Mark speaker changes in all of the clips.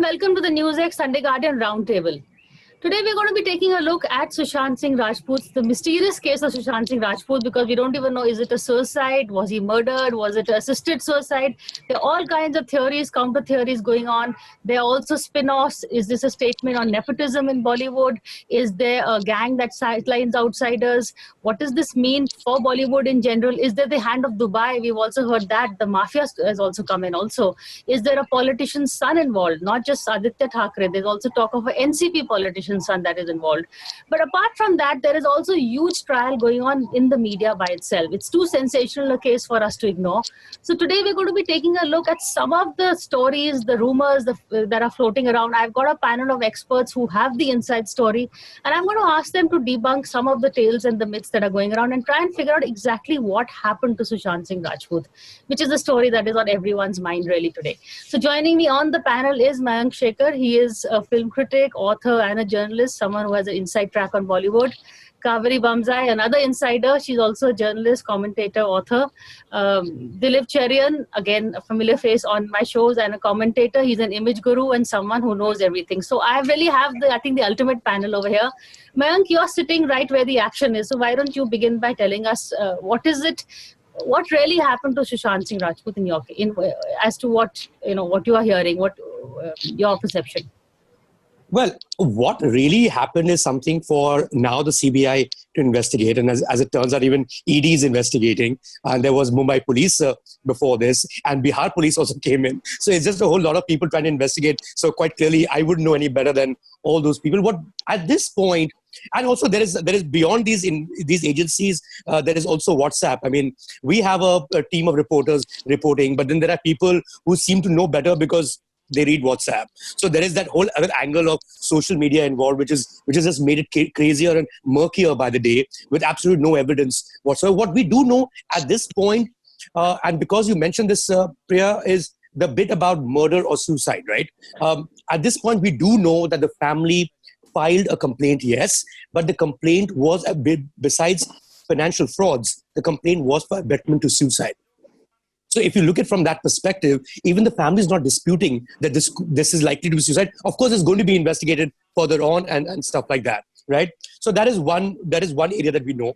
Speaker 1: welcome to the NewsX Sunday Guardian Roundtable. Today we're going to be taking a look at Sushant Singh Rajput, the mysterious case of Sushant Singh Rajput, because we don't even know, is it a suicide? Was he murdered? Was it assisted suicide? There are all kinds of theories, counter theories going on. There are also spin-offs. Is this a statement on nepotism in Bollywood? Is there a gang that sidelines outsiders? What does this mean for Bollywood in general? Is there the hand of Dubai? We've also heard that the mafia has also come in also. Is there a politician's son involved? Not just Aditya Thackeray. There's also talk of an NCP politician son that is involved. But apart from that, there is also a huge trial going on in the media by itself. It's too sensational a case for us to ignore. So today we're going to be taking a look at some of the stories, the rumors that are floating around. I've got a panel of experts who have the inside story, and I'm going to ask them to debunk some of the tales and the myths that are going around and try and figure out exactly what happened to Sushant Singh Rajput, which is the story that is on everyone's mind really today. So joining me on the panel is Mayank Shekhar. He is a film critic, author, and a journalist, someone who has an inside track on Bollywood. Kaveri Bamzai, another insider. She's also a journalist, commentator, author. Dilip Cherian, again, a familiar face on my shows and a commentator. He's an image guru and someone who knows everything. So I really have, the ultimate panel over here. Mayank, you're sitting right where the action is. So why don't you begin by telling us what really happened to Sushant Singh Rajput as to what you are hearing, what your perception?
Speaker 2: Well, what really happened is something for now the CBI to investigate. And as it turns out, even ED is investigating. And there was Mumbai police before this, and Bihar police also came in. So it's just a whole lot of people trying to investigate. So quite clearly, I wouldn't know any better than all those people. What at this point, and also there is beyond these agencies, there is also WhatsApp. I mean, we have a team of reporters reporting, but then there are people who seem to know better because they read WhatsApp. So there is that whole other angle of social media involved, which has just made it crazier and murkier by the day, with absolutely no evidence whatsoever. What we do know at this point, and because you mentioned this, Priya, is the bit about murder or suicide, right? At this point, we do know that the family filed a complaint, yes, but the complaint was a bit, besides financial frauds, the complaint was for abetment to suicide. So if you look at it from that perspective, even the family is not disputing that this is likely to be suicide. Of course, it's going to be investigated further on and stuff like that, right? So that is one area that we know.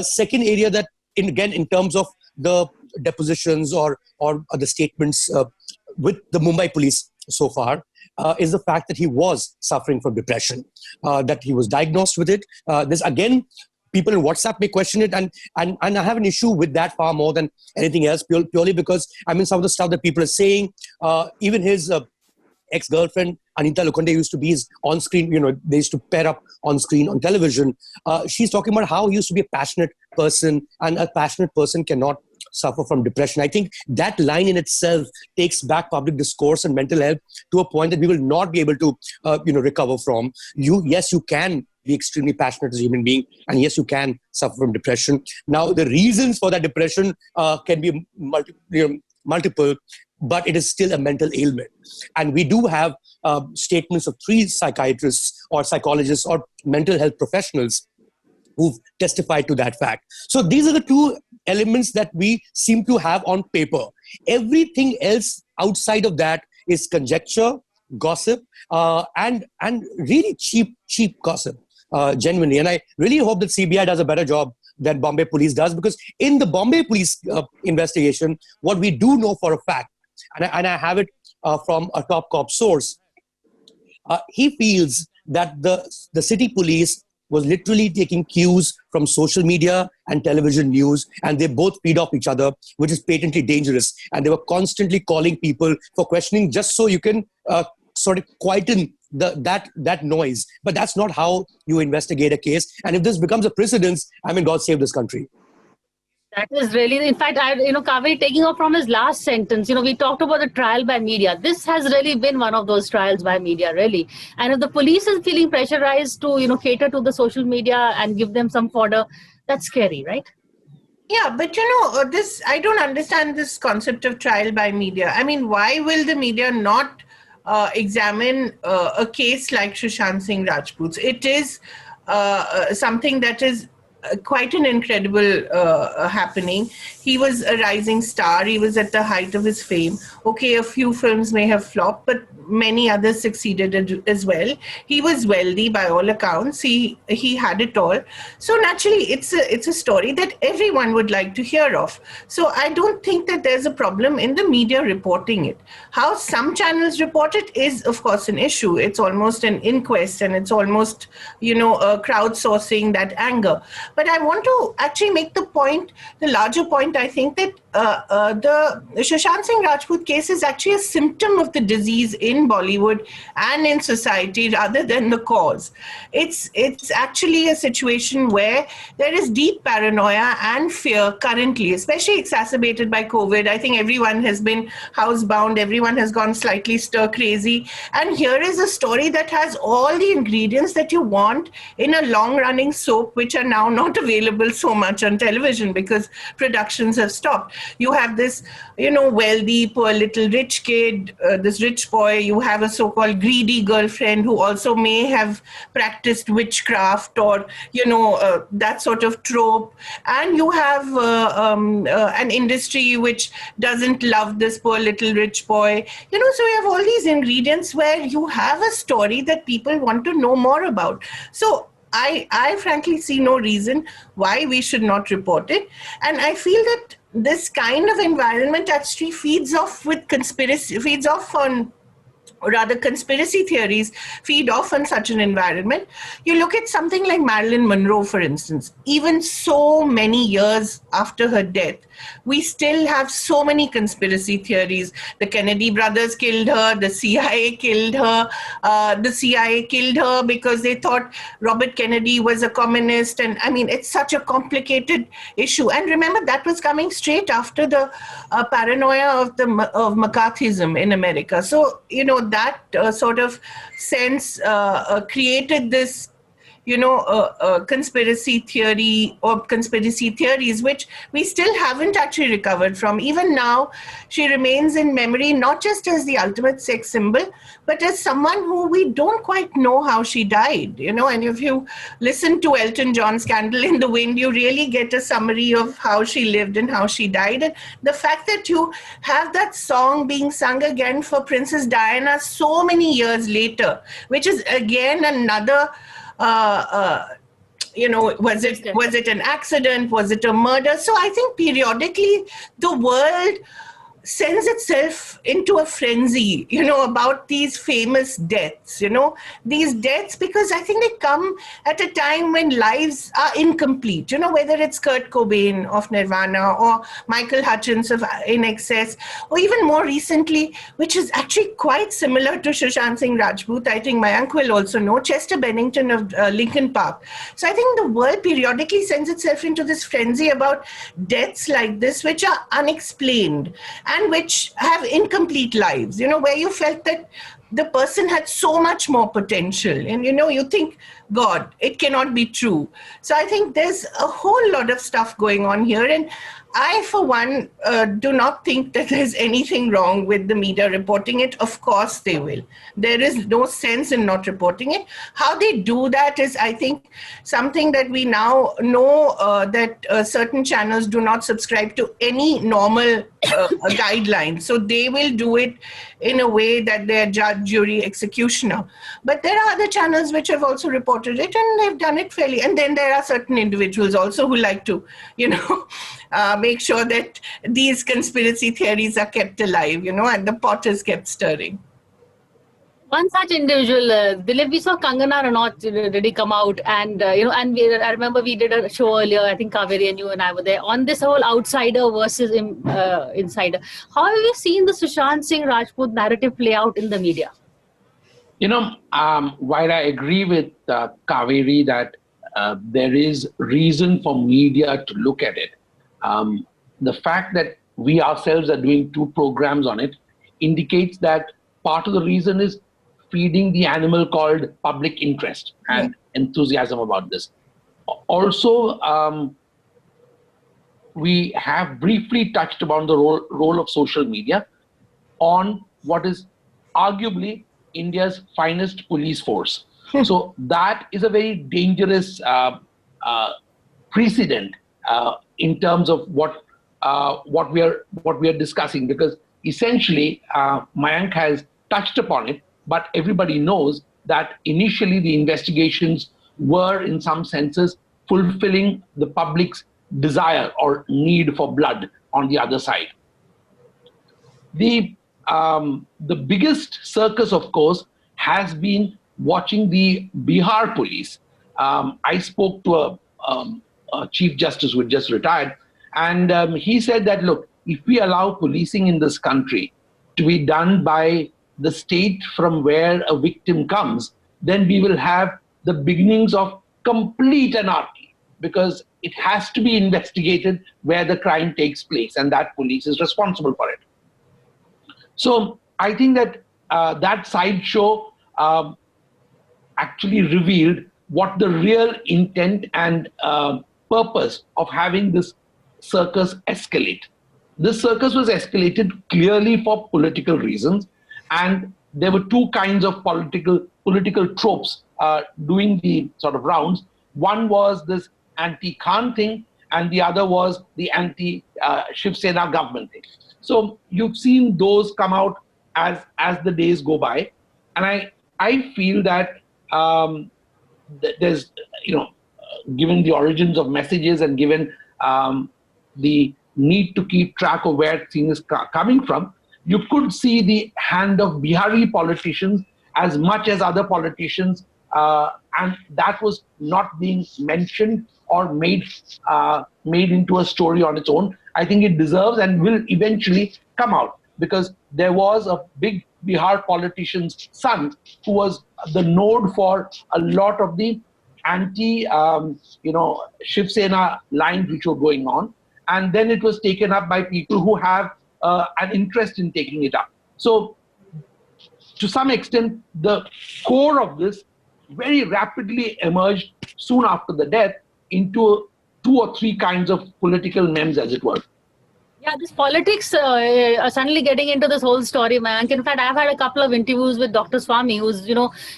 Speaker 2: Second area that, in terms of the depositions or the statements with the Mumbai police so far, is the fact that he was suffering from depression, that he was diagnosed with it. This again, people in WhatsApp may question it, and I have an issue with that far more than anything else, purely because, I mean, some of the stuff that people are saying, even his ex-girlfriend, Anita Lokhande, used to be his on-screen, they used to pair up on-screen on television. She's talking about how he used to be a passionate person, and a passionate person cannot suffer from depression. I think that line in itself takes back public discourse and mental health to a point that we will not be able to, recover from. Yes, you can be extremely passionate as a human being, and yes, you can suffer from depression. Now, the reasons for that depression can be multiple, but it is still a mental ailment. And we do have statements of 3 psychiatrists or psychologists or mental health professionals who've testified to that fact. So these are the 2 elements that we seem to have on paper. Everything else outside of that is conjecture, gossip, and really cheap gossip. Genuinely. And I really hope that CBI does a better job than Bombay Police does, because in the Bombay Police investigation, what we do know for a fact, and I have it from a top cop source, he feels that the city police was literally taking cues from social media and television news, and they both feed off each other, which is patently dangerous. And they were constantly calling people for questioning just so you can sort of quieten that noise. But that's not how you investigate a case. And if this becomes a precedence, I mean, God save this country.
Speaker 1: That is really, in fact, Kaveri, taking off from his last sentence, we talked about the trial by media. This has really been one of those trials by media, really. And if the police is feeling pressurized to, cater to the social media and give them some fodder, that's scary, right?
Speaker 3: Yeah, but I don't understand this concept of trial by media. I mean, why will the media not examine a case like Sushant Singh Rajput's? It is something that is quite an incredible happening. He was a rising star. He was at the height of his fame. Okay, a few films may have flopped, but many others succeeded as well. He was wealthy by all accounts. He had it all. So naturally, it's a story that everyone would like to hear of. So I don't think that there's a problem in the media reporting it. How some channels report it is, of course, an issue. It's almost an inquest, and it's almost, crowdsourcing that anger. But I want to actually make the larger point, I think, that the Sushant Singh Rajput case is actually a symptom of the disease in Bollywood and in society rather than the cause. It's actually a situation where there is deep paranoia and fear currently, especially exacerbated by COVID. I think everyone has been housebound, everyone has gone slightly stir crazy. And here is a story that has all the ingredients that you want in a long-running soap, which are now not available so much on television because productions have stopped. You have this, wealthy, poor little rich kid, this rich boy. You have a so-called greedy girlfriend who also may have practiced witchcraft or, that sort of trope. And you have an industry which doesn't love this poor little rich boy. So you have all these ingredients where you have a story that people want to know more about. So I frankly see no reason why we should not report it. And I feel that this kind of environment actually feeds off on conspiracy theories feed off on such an environment. You look at something like Marilyn Monroe, for instance. Even so many years after her death, we still have so many conspiracy theories. The Kennedy brothers killed her. The CIA killed her. The CIA killed her because they thought Robert Kennedy was a communist. And I mean, it's such a complicated issue. And remember, that was coming straight after the paranoia of McCarthyism in America. So, that sort of sense created this, conspiracy theory or conspiracy theories, which we still haven't actually recovered from. Even now, she remains in memory, not just as the ultimate sex symbol, but as someone who we don't quite know how she died, and if you listen to Elton John's Candle in the Wind, you really get a summary of how she lived and how she died. And the fact that you have that song being sung again for Princess Diana so many years later, which is again another was it an accident? Was it a murder? So I think periodically the world sends itself into a frenzy, about these famous deaths, these deaths, because I think they come at a time when lives are incomplete, whether it's Kurt Cobain of Nirvana or Michael Hutchence of In Excess, or even more recently, which is actually quite similar to Sushant Singh Rajput. I think Mayank will also know, Chester Bennington of Linkin Park. So I think the world periodically sends itself into this frenzy about deaths like this, which are unexplained and which have incomplete lives, where you felt that the person had so much more potential. And, you think, God, it cannot be true. So I think there's a whole lot of stuff going on here. And I, for one, do not think that there's anything wrong with the media reporting it. Of course they will. There is no sense in not reporting it. How they do that is, I think, something that we now know that certain channels do not subscribe to any normal guidelines. So they will do it in a way that they're judge, jury, executioner. But there are other channels which have also reported it, and they've done it fairly. And then there are certain individuals also who like to, make sure that these conspiracy theories are kept alive, and the pot is kept stirring.
Speaker 1: One such individual, Dilip, we saw Kangana Ranaut really come out, and I remember we did a show earlier. I think Kaveri and you and I were there on this whole outsider versus insider. How have you seen the Sushant Singh Rajput narrative play out in the media?
Speaker 4: While I agree with Kaveri that there is reason for media to look at it, the fact that we ourselves are doing 2 programs on it indicates that part of the reason is feeding the animal called public interest and enthusiasm about this. Also, we have briefly touched upon the role of social media on what is arguably India's finest police force. So that is a very dangerous precedent in terms of what we are discussing, because essentially Mayank has touched upon it, but everybody knows that initially the investigations were in some senses fulfilling the public's desire or need for blood on the other side. The biggest circus, of course, has been watching the Bihar police. I spoke to a Chief Justice who had just retired, and he said that, look, if we allow policing in this country to be done by the state from where a victim comes, then we will have the beginnings of complete anarchy, because it has to be investigated where the crime takes place, and that police is responsible for it. So I think that that sideshow actually revealed what the real intent and purpose of having this circus escalate. This circus was escalated clearly for political reasons, and there were two kinds of political tropes doing the sort of rounds. One was this anti-Khan thing, and the other was the anti-Shiv Sena government thing. So you've seen those come out as the days go by, and I feel that there's, given the origins of messages and given the need to keep track of where things is coming from, you could see the hand of Bihari politicians as much as other politicians, and that was not being mentioned or made into a story on its own. I think it deserves and will eventually come out, because there was a big Bihar politician's son who was the node for a lot of the Shiv Sena lines which were going on, and then it was taken up by people who have an interest in taking it up. So to some extent, the core of this very rapidly emerged soon after the death into 2 or 3 kinds of political memes, as it were.
Speaker 1: Yeah, this politics are suddenly getting into this whole story, Mayank. In fact, I've had a couple of interviews with Dr. Swami, who's,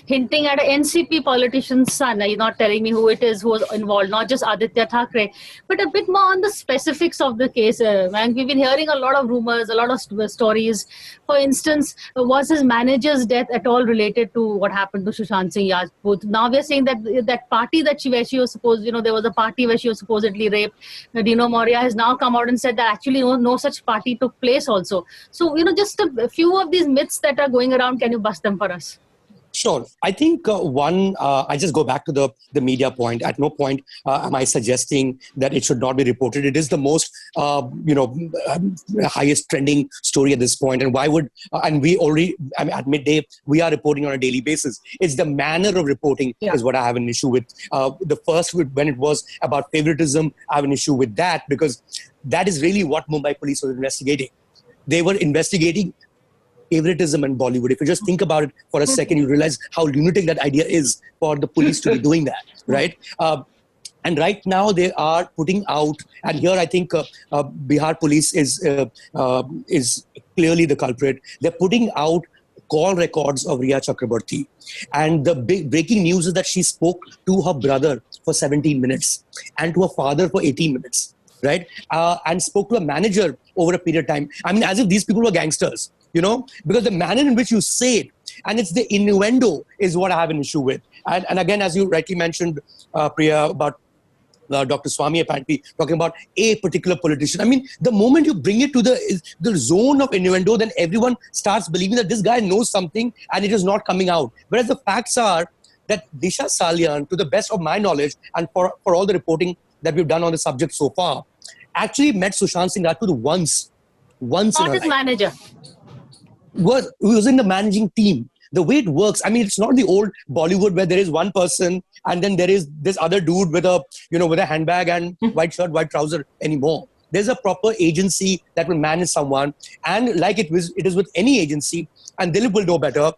Speaker 1: hinting at an NCP politician's son. You're not telling me who it is who was involved, not just Aditya Thackeray, but a bit more on the specifics of the case. Mayank, we've been hearing a lot of rumors, a lot of stories. For instance, was his manager's death at all related to what happened to Sushant Singh Rajput? Now we're saying that that party where she was supposed, there was a party where she was supposedly raped. Dino Moria has now come out and said that actually no such party took place also. So, just a few of these myths that are going around, can you bust them for us?
Speaker 2: Sure. I think I just go back to the media point. At no point am I suggesting that it should not be reported. It is the most, highest trending story at this point. And why would, and we already, at midday, we are reporting on a daily basis. It's the manner of reporting is what I have an issue with. The first, when it was about favoritism, I have an issue with that, because that is really what Mumbai police was investigating. They were investigating favoritism in Bollywood. If you just think about it for a second, you realize how lunatic that idea is for the police to be doing that, right? And right now they are putting out, and here I think Bihar police is clearly the culprit. They're putting out call records of Riya Chakraborty. And the big breaking news is that she spoke to her brother for 17 minutes and to her father for 18 minutes, right? And spoke to a manager over a period of time. I mean, as if these people were gangsters. Because the manner in which you say it, and it's the innuendo, is what I have an issue with. And again, as you rightly mentioned, Priya, about Dr. Swami apparently talking about a particular politician. I mean, the moment you bring it to the zone of innuendo, then everyone starts believing that this guy knows something and it is not coming out. Whereas the facts are that Disha Salian, to the best of my knowledge, and for all the reporting that we've done on the subject so far, actually met Sushant Singh Rajput once
Speaker 1: Not
Speaker 2: in her
Speaker 1: his
Speaker 2: life.
Speaker 1: manager.
Speaker 2: Was in the managing team. The way it works, I mean, it's not the old Bollywood where there is one person and then there is this other dude with a handbag and white shirt, white trouser anymore. There's a proper agency that will manage someone, and like it is with any agency, and Dilip will know better.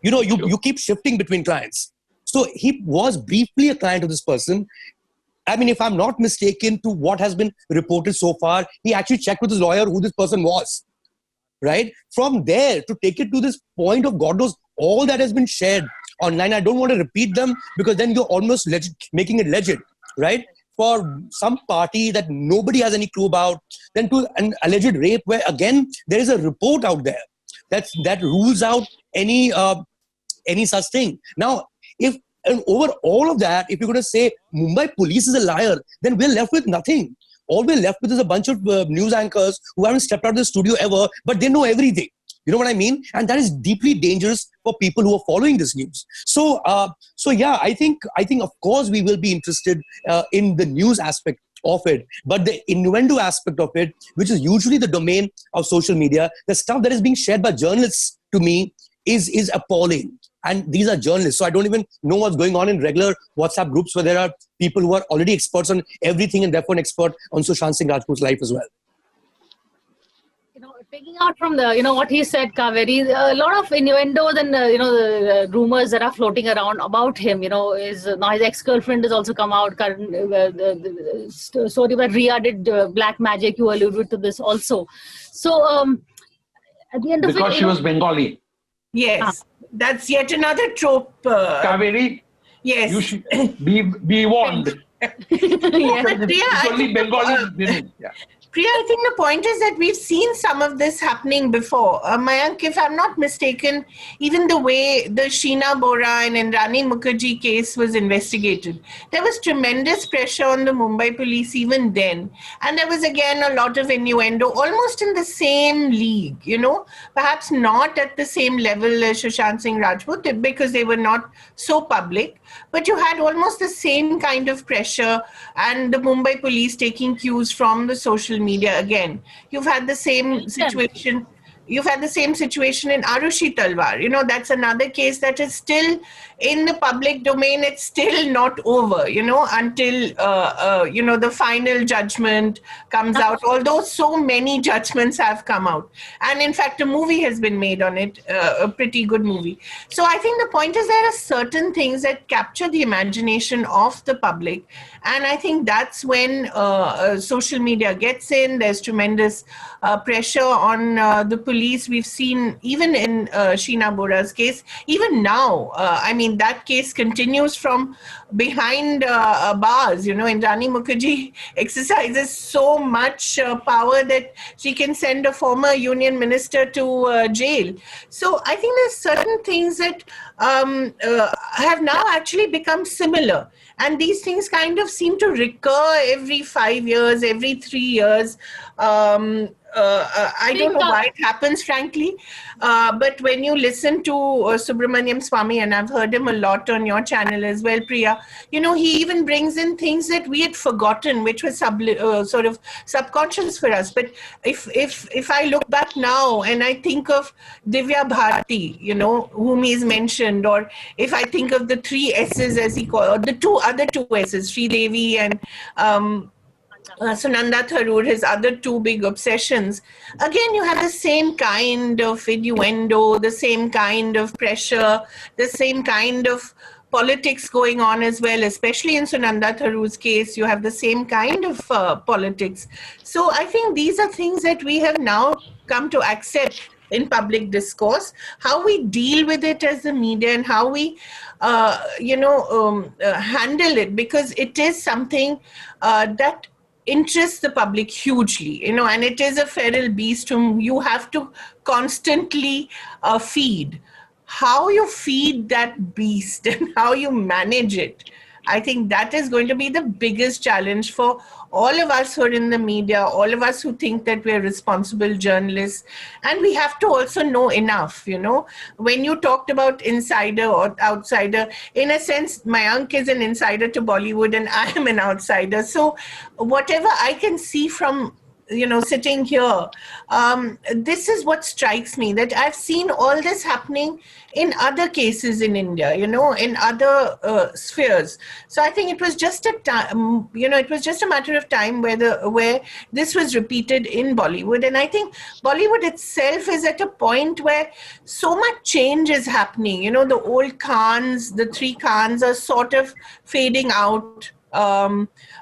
Speaker 2: You keep shifting between clients. So he was briefly a client of this person. I mean, if I'm not mistaken, to what has been reported so far, he actually checked with his lawyer who this person was. Right? From there, to take it to this point of God knows all that has been shared online. I don't want to repeat them because then you're almost making it legend, right? for some party that nobody has any clue about than to an alleged rape, where again there is a report out there that rules out any such thing. Now, if and over all of that, if you're going to say Mumbai police is a liar, then we're left with nothing. All we're left with is a bunch of news anchors who haven't stepped out of the studio ever, but they know everything. You know what I mean? And that is deeply dangerous for people who are following this news. So yeah, I think of course we will be interested in the news aspect of it, but the innuendo aspect of it, which is usually the domain of social media, the stuff that is being shared by journalists, to me is appalling. And these are journalists, so I don't even know what's going on in regular WhatsApp groups where there are people who are already experts on everything and therefore an expert on Sushant Singh Rajput's life as well.
Speaker 1: Taking out from the, what he said, Kaveri, a lot of innuendos and, the rumors that are floating around about him, is now his ex-girlfriend has also come out. The story where Rhea did black magic, you alluded to this also. So at the end of it...
Speaker 4: Because she was Bengali.
Speaker 3: Yes, that's yet another trope.
Speaker 4: Kaveri,
Speaker 3: yes.
Speaker 4: You should be warned.
Speaker 3: It's
Speaker 4: only Bengali women. Yeah.
Speaker 3: Priya, I think the point is that we've seen some of this happening before. Mayank, if I'm not mistaken, even the way the Sheena Bora and Indrani Mukherjee case was investigated, there was tremendous pressure on the Mumbai police even then. And there was again a lot of innuendo, almost in the same league, perhaps not at the same level as Sushant Singh Rajput because they were not so public. But you had almost the same kind of pressure and the Mumbai police taking cues from the social media again. You've had the same situation. You've had the same situation in Arushi Talwar. That's another case that is still in the public domain. It's still not over, until, the final judgment comes out. Although so many judgments have come out. And in fact, a movie has been made on it, a pretty good movie. So I think the point is there are certain things that capture the imagination of the public. And I think that's when social media gets in. There's tremendous pressure on the police. We've seen even in Sheena Bora's case, even now, that case continues from behind bars. Indrani Mukherjee exercises so much power that she can send a former union minister to jail. So I think there's certain things that have now actually become similar. And these things kind of seem to recur every 5 years, every 3 years. I don't know why it happens, frankly. But when you listen to Subramaniam Swamy, and I've heard him a lot on your channel as well, Priya, he even brings in things that we had forgotten, which was sort of subconscious for us. But if I look back now and I think of Divya Bharati, whom he's mentioned, or if I think of the 3 S's as he called, or the other two S's, Sri Devi and Sunanda Tharoor, his other 2 big obsessions. Again, you have the same kind of innuendo, the same kind of pressure, the same kind of politics going on as well, especially in Sunanda Tharoor's case. You have the same kind of politics. So I think these are things that we have now come to accept in public discourse, how we deal with it as the media and how we, handle it, because it is something that interests the public hugely, and it is a feral beast whom you have to constantly feed. How you feed that beast and how you manage it, I think that is going to be the biggest challenge for all of us who are in the media, all of us who think that we're responsible journalists. And we have to also know enough, When you talked about insider or outsider, in a sense, Mayank is an insider to Bollywood and I am an outsider. So whatever I can see from sitting here, this is what strikes me, that I've seen all this happening in other cases in India, in other spheres. So I think it was just a time, it was just a matter of time where this was repeated in Bollywood. And I think Bollywood itself is at a point where so much change is happening. The old Khans, the 3 Khans are sort of fading out.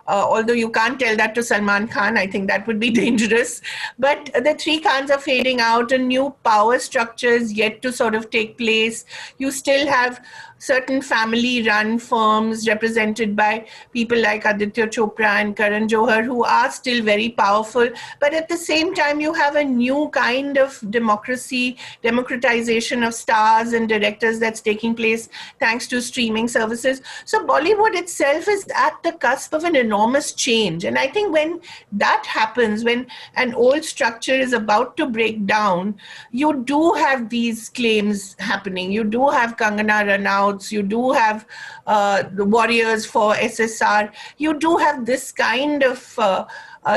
Speaker 3: Although you can't tell that to Salman Khan, I think that would be dangerous. But the 3 Khans are fading out, and new power structures yet to sort of take place. You still have certain family-run firms represented by people like Aditya Chopra and Karan Johar, who are still very powerful. But at the same time, you have a new kind of democratization of stars and directors that's taking place thanks to streaming services. So Bollywood itself is at the cusp of an enormous change. And I think when that happens, when an old structure is about to break down, you do have these claims happening. You do have Kangana Ranauts, you do have the warriors for SSR, you do have this kind of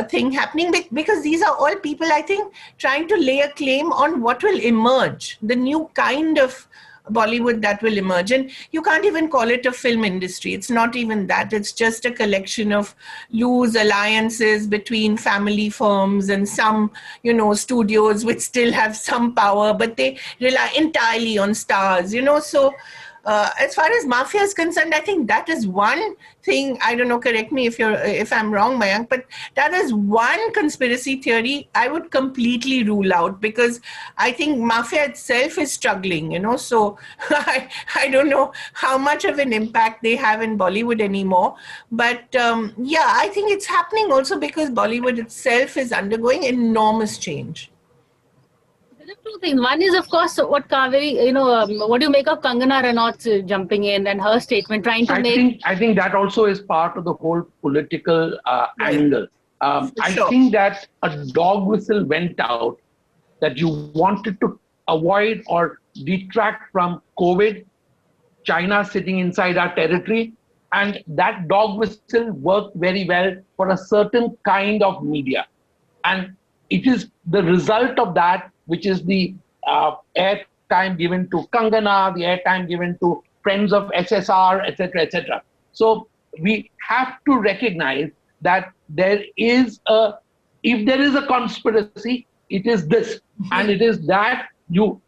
Speaker 3: thing happening, because these are all people, I think, trying to lay a claim on what will emerge, the new kind of Bollywood that will emerge. And you can't even call it a film industry. It's not even that. It's just a collection of loose alliances between family firms and some, studios which still have some power, but they rely entirely on stars, So as far as mafia is concerned, I think that is one thing. I don't know, correct me if I'm wrong, Mayank, but that is one conspiracy theory I would completely rule out, because I think mafia itself is struggling, So I don't know how much of an impact they have in Bollywood anymore. But I think it's happening also because Bollywood itself is undergoing enormous change.
Speaker 1: There are two things. One is, of course, what Kaveri, what do you make of Kangana Ranaut jumping in and her statement trying to
Speaker 4: I think that also is part of the whole political angle.
Speaker 3: Sure.
Speaker 4: I think that a dog whistle went out that you wanted to avoid or detract from COVID, China sitting inside our territory, and that dog whistle worked very well for a certain kind of media. And it is the result of that, which is the airtime given to Kangana, the airtime given to friends of SSR, etc., etc. So we have to recognize that if there is a conspiracy, it is this. And it is that you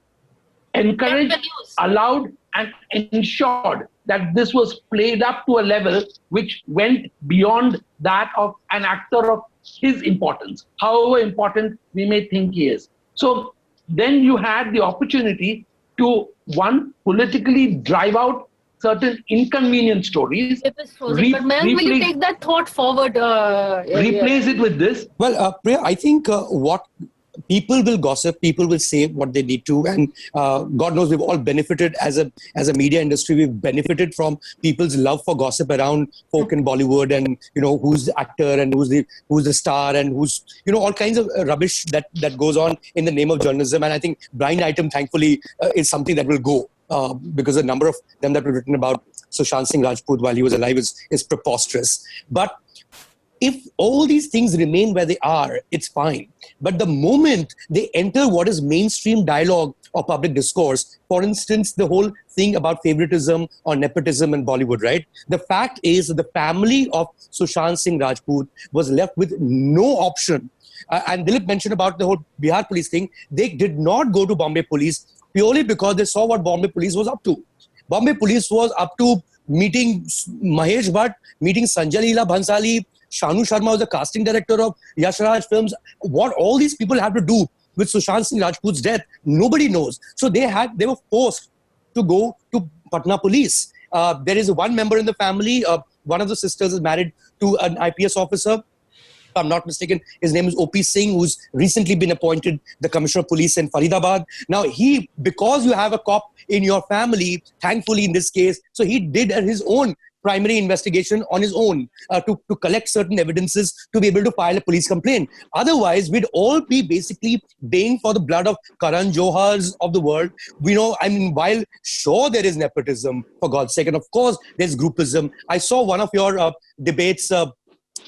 Speaker 4: encouraged, allowed, and ensured that this was played up to a level which went beyond that of an actor of his importance, however important we may think he is. So then you had the opportunity to, one, politically drive out certain inconvenient stories.
Speaker 1: But Mayank, will you take that thought forward?
Speaker 4: Replace it with this.
Speaker 2: Well, Priya, I think what people will gossip, people will say what they need to, and God knows we've all benefited as a media industry. We've benefited from people's love for gossip around folk in Bollywood, and who's the actor and who's the star and who's all kinds of rubbish that goes on in the name of journalism. And I think blind item, thankfully, is something that will go because the number of them that were written about Sushant Singh Rajput while he was alive is preposterous. But if all these things remain where they are, it's fine. But the moment they enter what is mainstream dialogue or public discourse, for instance, the whole thing about favoritism or nepotism in Bollywood, right? The fact is that the family of Sushant Singh Rajput was left with no option. And Dilip mentioned about the whole Bihar police thing. They did not go to Bombay police purely because they saw what Bombay police was up to. Bombay police was up to meeting Mahesh Bhatt, meeting Sanjay Leela Bhansali. Shanu Sharma was the casting director of Yash Raj Films. What all these people have to do with Sushant Singh Rajput's death, nobody knows. So they were forced to go to Patna police. There is one member in the family, one of the sisters is married to an IPS officer. If I'm not mistaken, his name is O.P. Singh, who's recently been appointed the Commissioner of Police in Faridabad. Now, because you have a cop in your family, thankfully in this case, so he did his own primary investigation on his own to collect certain evidences to be able to file a police complaint. Otherwise, we'd all be basically baying for the blood of Karan Johars of the world. While sure there is nepotism, for God's sake, and of course there's groupism. I saw one of your debates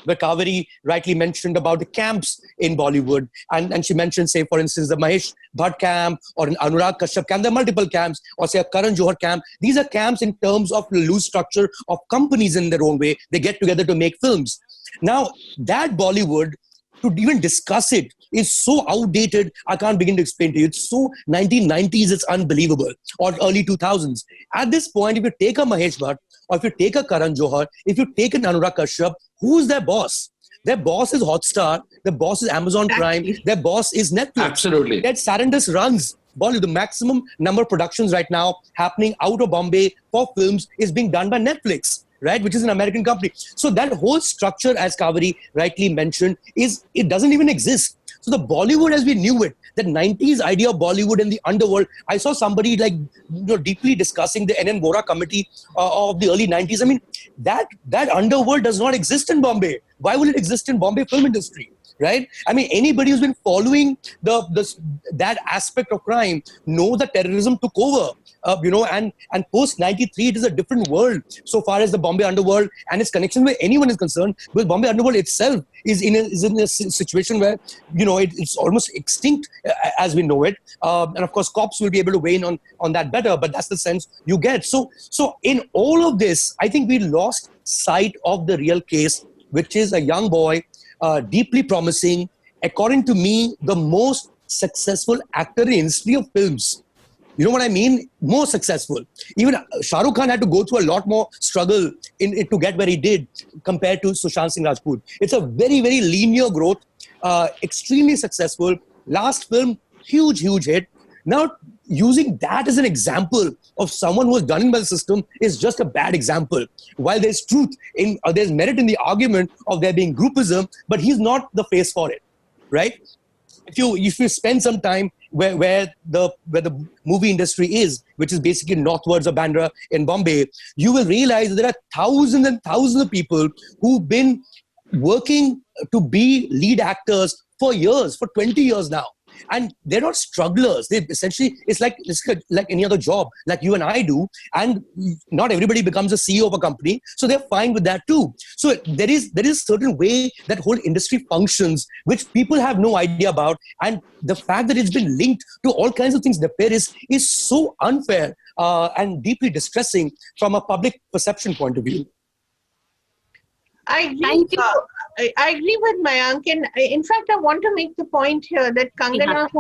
Speaker 2: where Kaveri rightly mentioned about the camps in Bollywood. And she mentioned, say, for instance, the Mahesh Bhatt camp or an Anurag Kashyap camp. There are multiple camps, or say a Karan Johar camp. These are camps in terms of the loose structure of companies in their own way. They get together to make films. Now, that Bollywood, to even discuss it, is so outdated, I can't begin to explain to you. It's so 1990s, it's unbelievable, or early 2000s. At this point, if you take a Mahesh Bhatt, or if you take a Karan Johar, if you take an Anurag Kashyap, who's their boss? Their boss is Hotstar, their boss is Amazon Prime, their boss is Netflix.
Speaker 4: Absolutely.
Speaker 2: Ted Sarandos runs Bollywood. The maximum number of productions right now happening out of Bombay for films is being done by Netflix, right? Which is an American company. So that whole structure, as Kaveri rightly mentioned, it doesn't even exist. So the Bollywood as we knew it, that 90s idea of Bollywood and the underworld, I saw somebody deeply discussing the NN Vohra committee of the early 90s. I mean, that underworld does not exist in Bombay. Why will it exist in Bombay film industry? Right? I mean, anybody who's been following that aspect of crime know that terrorism took over, and post 93, it is a different world so far as the Bombay underworld and its connection with anyone is concerned. Because Bombay underworld itself is in a situation where, it's almost extinct as we know it. And of course, cops will be able to weigh in on that better, but that's the sense you get. So in all of this, I think we lost sight of the real case, which is a young boy, deeply promising, according to me, the most successful actor in history of films. You know what I mean? More successful. Even Shah Rukh Khan had to go through a lot more struggle to get where he did compared to Sushant Singh Rajput. It's a very, very linear growth, extremely successful. Last film, huge hit. Now, using that as an example of someone who has done it by the system is just a bad example. While there's truth there's merit in the argument of there being groupism, but he's not the face for it, right? If you spend some time where the movie industry is, which is basically northwards of Bandra in Bombay, you will realize that there are thousands and thousands of people who've been working to be lead actors for years, for 20 years now. And they're not strugglers. They essentially, it's like any other job, like you and I do. And not everybody becomes a CEO of a company, so they're fine with that too. So there is a certain way that whole industry functions, which people have no idea about. And the fact that it's been linked to all kinds of things nefarious is so unfair and deeply distressing from a public perception point of view.
Speaker 3: I agree with Mayank, and in fact, I want to make the point here that Kangana,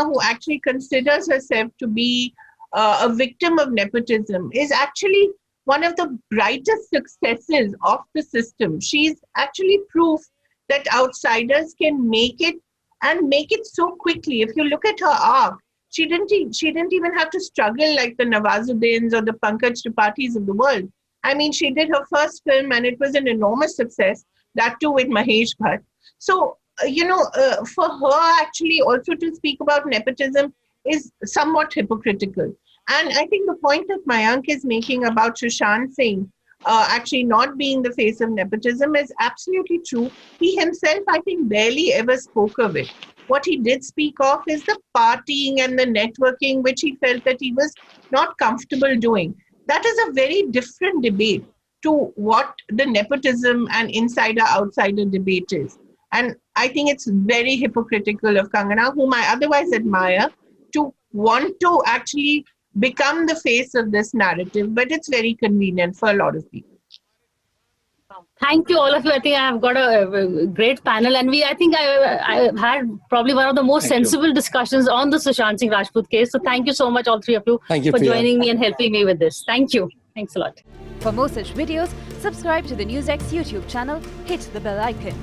Speaker 3: who actually considers herself to be a victim of nepotism, is actually one of the brightest successes of the system. She's actually proof that outsiders can make it and make it so quickly. If you look at her arc, she didn't even have to struggle like the Nawazuddins or the Pankaj Tripathi's of the world. I mean, she did her first film and it was an enormous success, that too with Mahesh Bhatt. So, for her actually also to speak about nepotism is somewhat hypocritical. And I think the point that Mayank is making about Sushant Singh actually not being the face of nepotism is absolutely true. He himself, I think, barely ever spoke of it. What he did speak of is the partying and the networking, which he felt that he was not comfortable doing. That is a very different debate to what the nepotism and insider-outsider debate is. And I think it's very hypocritical of Kangana, whom I otherwise admire, to want to actually become the face of this narrative. But it's very convenient for a lot of people.
Speaker 1: Thank you, all of you. I think I have got a great panel, and I think I had probably one of the most sensible discussions on the Sushant Singh Rajput case. So thank you so much, all three of you, for joining me and helping me with this. Thank you. Thanks a lot.
Speaker 5: For more such videos, subscribe to the NewsX YouTube channel, hit the bell icon.